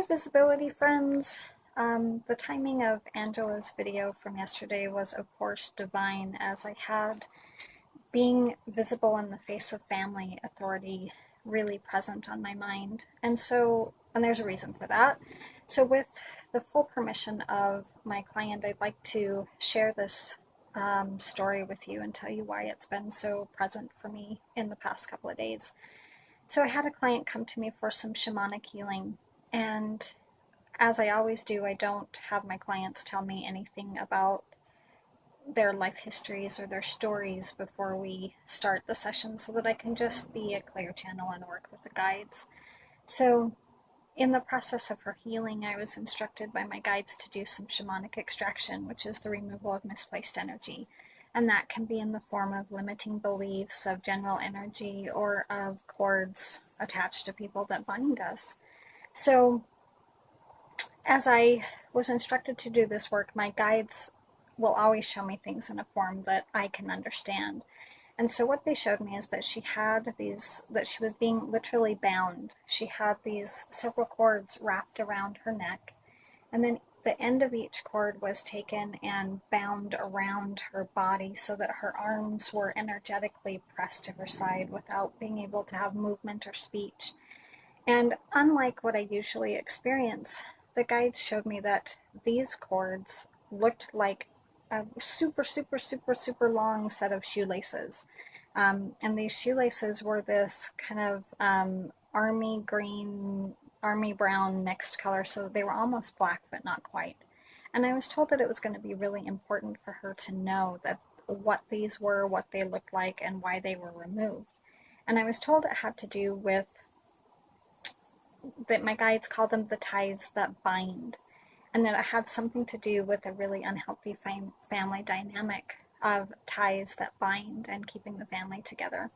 visibility friends. The timing of Angela's video from yesterday was of course divine, as I had being visible in the face of family authority really present on my mind. And there's a reason for that. So with the full permission of my client, I'd like to share this story with you and tell you why it's been so present for me in the past couple of days. So I had a client come to me for some shamanic healing, and as I always do, I don't have my clients tell me anything about their life histories or their stories before we start the session so that I can just be a clear channel and work with the guides. So in the process of her healing, I was instructed by my guides to do some shamanic extraction, which is the removal of misplaced energy. And that can be in the form of limiting beliefs, of general energy, or of cords attached to people that bind us. So as I was instructed to do this work, my guides will always show me things in a form that I can understand. And so what they showed me is that she was being literally bound. She had these several cords wrapped around her neck, and then the end of each cord was taken and bound around her body so that her arms were energetically pressed to her side without being able to have movement or speech. And unlike what I usually experience, the guides showed me that these cords looked like a super, super, super, super long set of shoelaces. And these shoelaces were this kind of army green, army brown mixed color, so they were almost black, but not quite. And I was told that it was going to be really important for her to know that what these were, what they looked like, and why they were removed. And I was told it had to do with that my guides call them the ties that bind, and that it had something to do with a really unhealthy family dynamic of ties that bind and keeping the family together.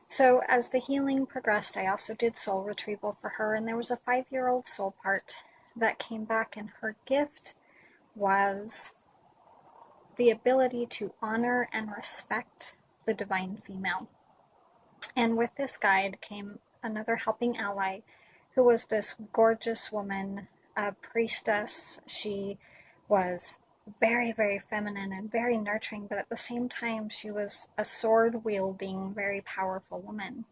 So as the healing progressed, I also did soul retrieval for her, and there was a 5-year-old soul part that came back, and her gift was the ability to honor and respect the divine female. And with this guide came another helping ally who was this gorgeous woman, a priestess. She was very, very feminine and very nurturing, but at the same time, she was a sword wielding, very powerful woman.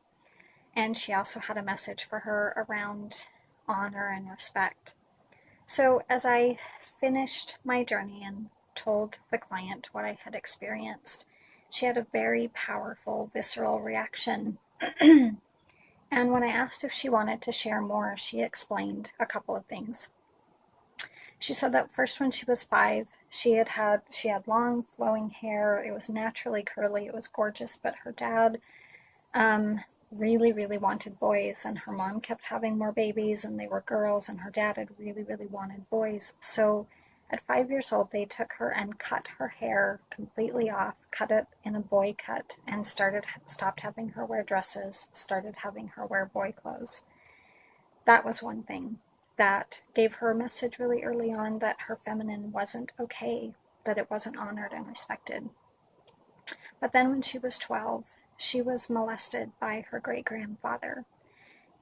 And she also had a message for her around honor and respect. So as I finished my journey and told the client what I had experienced, she had a very powerful, visceral reaction. And when I asked if she wanted to share more, she explained a couple of things. She said that first, when she was 5, she had long flowing hair. It was naturally curly. It was gorgeous, but her dad really, really wanted boys, and her mom kept having more babies, and they were girls, and her dad had really, really wanted boys. So at 5 years old, they took her and cut her hair completely off, cut it in a boy cut, and stopped having her wear dresses, started having her wear boy clothes. That was one thing that gave her a message really early on that her feminine wasn't okay, that it wasn't honored and respected. But then when she was 12, she was molested by her great-grandfather,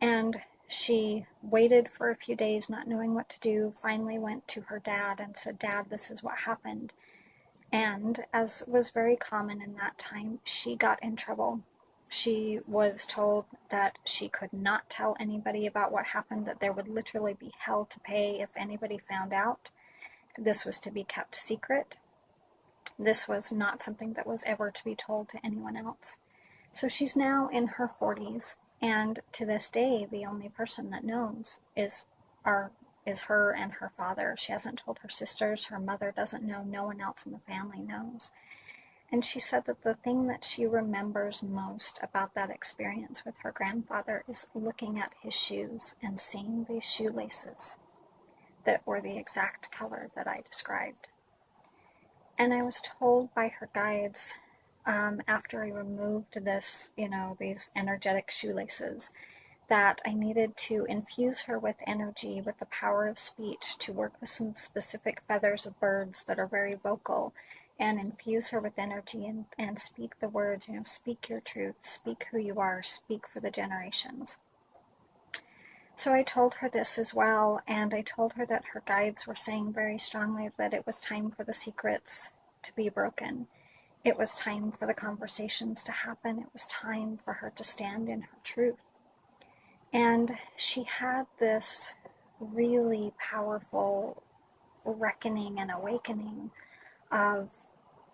and she waited for a few days not knowing what to do, finally went to her dad and said, "Dad, this is what happened." And as was very common in that time, she got in trouble. She was told that she could not tell anybody about what happened, that there would literally be hell to pay if anybody found out. This was to be kept secret. This was not something that was ever to be told to anyone else. So she's now in her 40s, and to this day, the only person that knows is her and her father. She hasn't told her sisters, her mother doesn't know, no one else in the family knows. And she said that the thing that she remembers most about that experience with her grandfather is looking at his shoes and seeing these shoelaces that were the exact color that I described. And I was told by her guides, after I removed these energetic shoelaces, that I needed to infuse her with energy, with the power of speech, to work with some specific feathers of birds that are very vocal, and infuse her with energy and speak the words, speak your truth, speak who you are, speak for the generations. So I told her this as well, and I told her that her guides were saying very strongly that it was time for the secrets to be broken. It was time for the conversations to happen. It was time for her to stand in her truth. And she had this really powerful reckoning and awakening of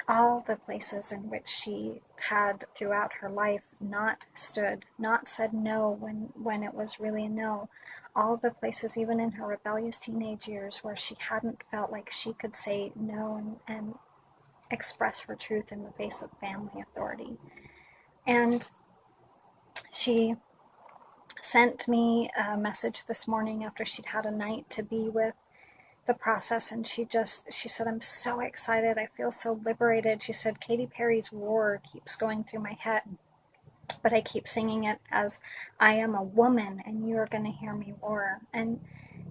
all the places in which she had throughout her life not stood, not said no when it was really a no. All the places, even in her rebellious teenage years, where she hadn't felt like she could say no and express her truth in the face of family authority. And she sent me a message this morning after she'd had a night to be with the process, and she said, I'm so excited, I feel so liberated. She said, Katy Perry's Roar keeps going through my head, but I keep singing it as I am a woman and you're going to hear me roar. And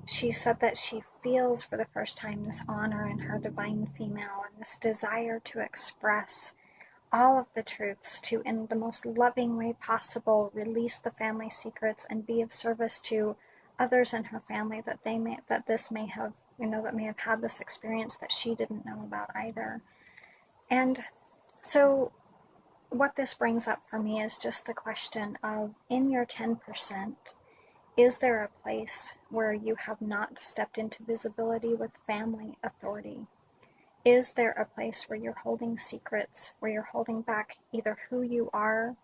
she said that she feels for the first time this honor in her divine female and this desire to express all of the truths, to in the most loving way possible release the family secrets and be of service to others in her family that this may have, that may have had this experience that she didn't know about either. And so what this brings up for me is just the question of, in your 10%, is there a place where you have not stepped into visibility with family authority? Is there a place where you're holding secrets, where you're holding back either who you are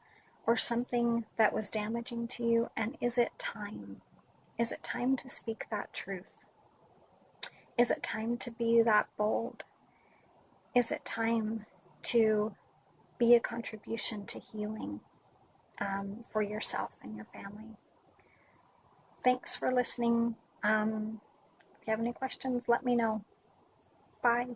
or something that was damaging to you? And is it time? Is it time to speak that truth? Is it time to be that bold? Is it time to be a contribution to healing for yourself and your family? Thanks for listening. If you have any questions, let me know. Bye.